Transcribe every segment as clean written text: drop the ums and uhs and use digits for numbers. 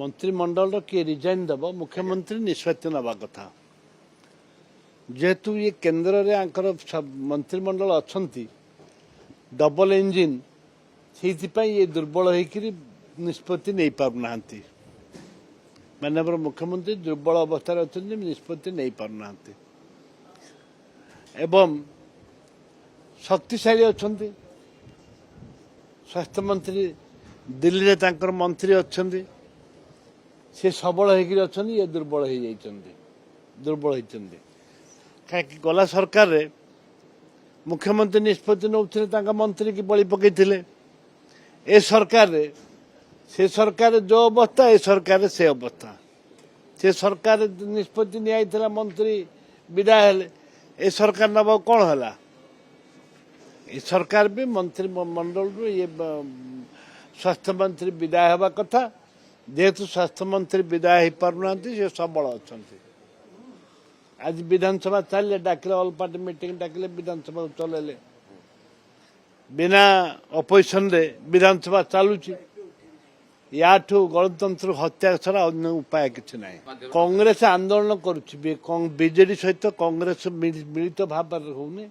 मंत्रिमंडल किए रिजाइन दब मुख्यमंत्री निष्पत्ति नवा कथा जेहेतु ये केन्द्र रे मंत्रिमंडल अच्छा डबल इंजिन से ये दुर्बल होकर निष्पत्ति नहीं पारना माननीय मुख्यमंत्री दुर्बल अवस्था अच्छा निष्पत्ति नहीं पारना एवं शक्तिशाली अच्छा स्वास्थ्य मंत्री दिल्ली रे तांकर मंत्री अच्छा से सबल होकर ये दुर्बल हो दुर्बल होती कहीं गला सरकार रे मुख्यमंत्री निष्पत्ति नौते मंत्री की बलि पकई ए सरकार रे से सरकार जो अवस्था ए सरकार से अवस्था से सरकार निष्पत्ति निया मंत्री विदाय हेले ए सरकार नब कौन है ए सरकार भी मंत्रिमंडल ये स्वास्थ्य मंत्री विदाय हवा कथा जेहेतु स्वास्थ्य मंत्री विदाय हो पारना से सबल अच्छा आज विधानसभा चलिए डाकिले ऑल पार्टी मीटिंग डाकिले विधानसभा चलेले बिना अपोजिशन रे विधानसभा चलुची याठू गणतंत्र हत्या छड़ा अन्य उपाय किसी ना कांग्रेस आंदोलन करुच्ची बीजेडी सहित कांग्रेस मिलित भाव होने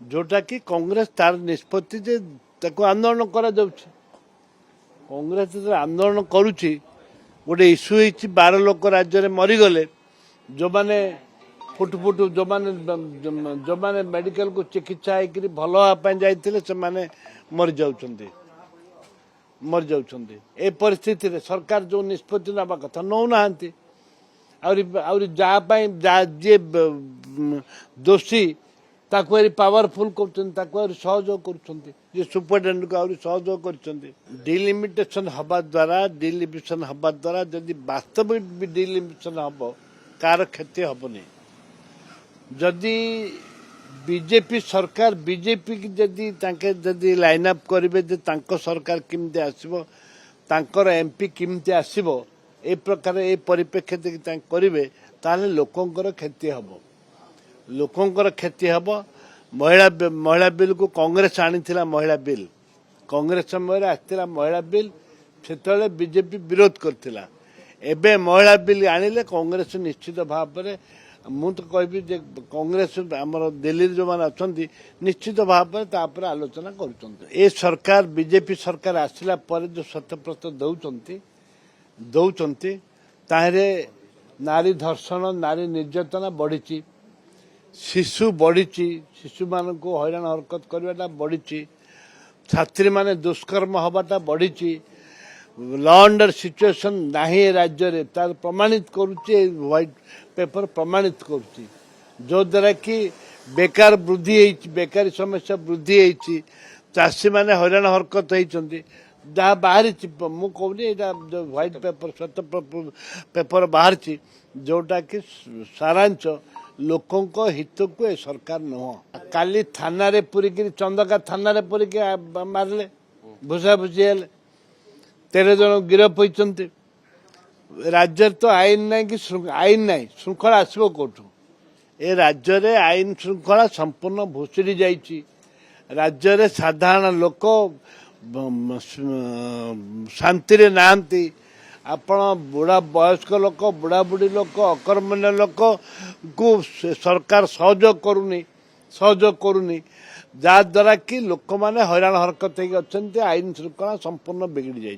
जोटा कि कांग्रेस तार निष्पत्ति जे आंदोलन करा कांग्रेस आंदोलन करुच्ची गोटे इश्यू होती 12 लोक राज्य में मरीगले जो माने फुटफुट जो माने मेडिकल को चिकित्सा होकर भल हाँपाई जाते से माने मरी जाउछन्ते ए परिस्थिति रे सरकार जो निष्पत्ति नवा कथा नौना जे दोषी ताकू पावरफुल कर सहयोग कर सुपरिटेडेंट को सहयोग कर डिलिमिटेशन हवा द्वारा डिलिमिटेशन हवा द्वारा जदि वास्तविक डिलिमिटेशन हम कार क्षति हेनी जदि बीजेपी सरकार बीजेपी की जदि लाइन अप करेंगे सरकार किमती आसब तांकर एमपी किमती आसब ए प्रकार ए परिप्रेक्षी करेंगे ताले लोकंकर क्षति हम लोकंकर क्षति हम महिला बिल को कांग्रेस आनी महिला बिल कांग्रेस समय आसाला महिला बिल से बीजेपी विरोध करथिला एबे महिला बिल आनिले कांग्रेस निश्चित भाव में मु तो कहबी जे कांग्रेस आमर दिल्ली जो मैंने अच्छा निश्चित भाव में तापर आलोचना कर सरकार बीजेपी सरकार आसला पर जो शतप्रत दौरान ताहरे नारी धर्षण नारी निर्यातना बढ़ी शिशु बढ़ी शिशु मान को हैरान हरकत करवाटा बढ़ी छात्री माने दुष्कर्म हवाटा बढ़ी लॉ अंडर सिचुएशन नहीं राज्य रे तार प्रमाणित करुच्चे व्हाइट पेपर प्रमाणित करुच्ची जो द्वारा कि बेकार वृद्धि बेकारी समस्या वृद्धि चाषी माने हैरान हरकत होती जहाँ बाहरी मु कहूनी जो व्हाइट पेपर श्वेत पेपर बाहर जोटा कि सारांश लोकों हित को ए सरकार नुह काली थाना रे पूरी चंदका थाना रे पूरी मारले भूसाभूसी हेले 13 जन गिरफ होती राज्य तो आईन ना कि आईन ना श्रृंखला आसब कौटू ए राज्य रे आईन श्रृंखला संपूर्ण भुसुरी जाइए राज्य रे साधारण लोक शांति रे नाहंती आपण बुढ़ा वयस्क लोक बुढ़ा बुढ़ी लोक अकर्मण्य लोक को सरकार सहयोग करूनी जहाद्वारा कि लोक मैंने हैरान हरकत होती आईन श्रृंखला संपूर्ण बिगड़ी जाइए।